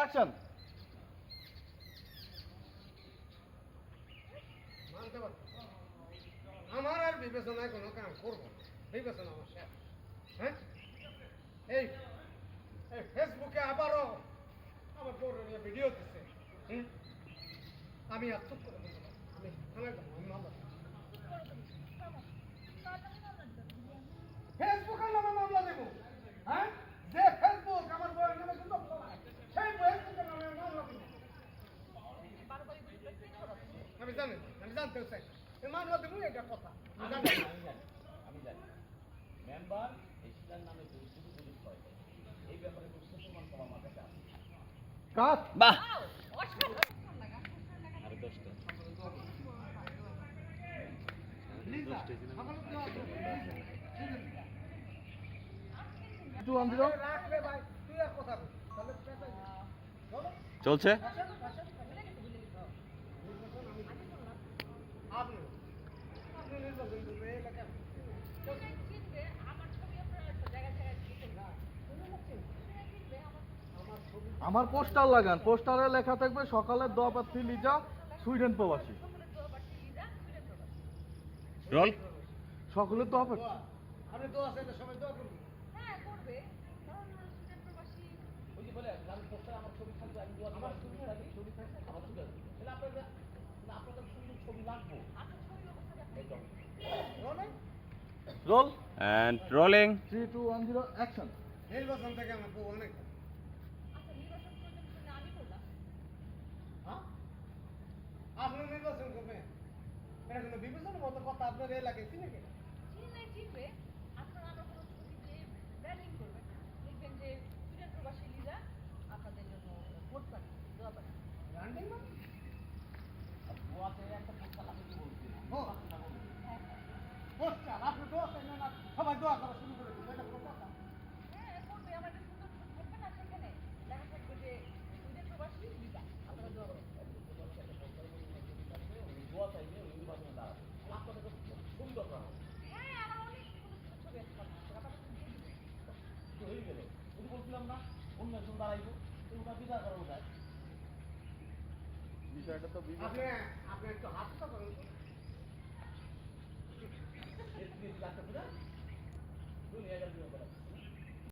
Action. মানতে পারতো আমার আর বিবেচনায় কোনো কাম করবো না, বিবেচনা আমার শেষ। হ্যাঁ, এই এই ফেসবুকে আবারও আমার বড় নিয়ে ভিডিও দিচ্ছে। আমি আর চুপ করে দেবো না। আমি থানায় যাবো, আমি মামলা দেবো। ফেসবুকের নামে মামলা দেবো। হ্যাঁ, যে ফেসবুক আমার বউয়ের নামে কিন্তু সেই ফেসবুকের নামে মামলা দেবো। আমি জানি, আমি জানতে চাই এই মামলা দেবো, এটা কথা আমি জানি। আমি জানি মেম্বার এই শিলার নামে দুর্নীতি পুলিশ করে এই ব্যাপারে খুব প্রমাণ সব আমার কাছে আছে। কাট। বাহ আর 10টা লিজা, আমার তো আছে। 210 রাখলে ভাই, তুই আর কথা বল। তাহলে পেছাই দে। বলো। চলছে। আসেন, আসেন। আপনি আপনি নির্বাচন করবেন এই এলাকায়। আমার পোস্টার লাগান, পোস্টারে লেখা থাকবে সকালের দোয়া প্রার্থী লিজা সুইডেন প্রবাসী। রোল। সকলের দোয়া প্রার্থী। আপনি দোয়া চাইলে সবাই দোয়া করবেন। ওই যে বলে আমি পোস্টার আমার ছবি থাকবে, আমি দোয়া আমার ছবি থাকবে, ছবি থাকবে আমার ছবি থাকবে, তাহলে আপনাদের না আপনাদের সুন্দর ছবি লাগবে। একদম রোলেন। রোল। And rolling. 3 2 1 0 অ্যাকশন। নির্বাচন থেকে আমার বউ অনেক। হ্যাঁ? আপনি নির্বাচন করবেন, এটা কিন্তু বিবেচনার মতো কথা। আপনার এলাকায় চিনে কে? রান্ডিং মানে? আর দোয়াতে একটা পোস্টার লাগবে কি বলছি ও, পোস্টার, আপনি দোয়া চাইলে না, সবাই দোয়া করা শুরু করে দিন, এটা কোনো কথা? দোয়া চাইলে ওই নির্বাচনে দাঁড়াবে আপনাদের সুন্দর করা হবে। হয়ে গেল যদি বলছিলাম না অন্য একজন দাঁড়াইবো ওটা বিচার করা যায়। বিষয়টা তো আপনি আপনি একটু হাতটা করেন তো। লাগতে বুঝা 2000 টাকা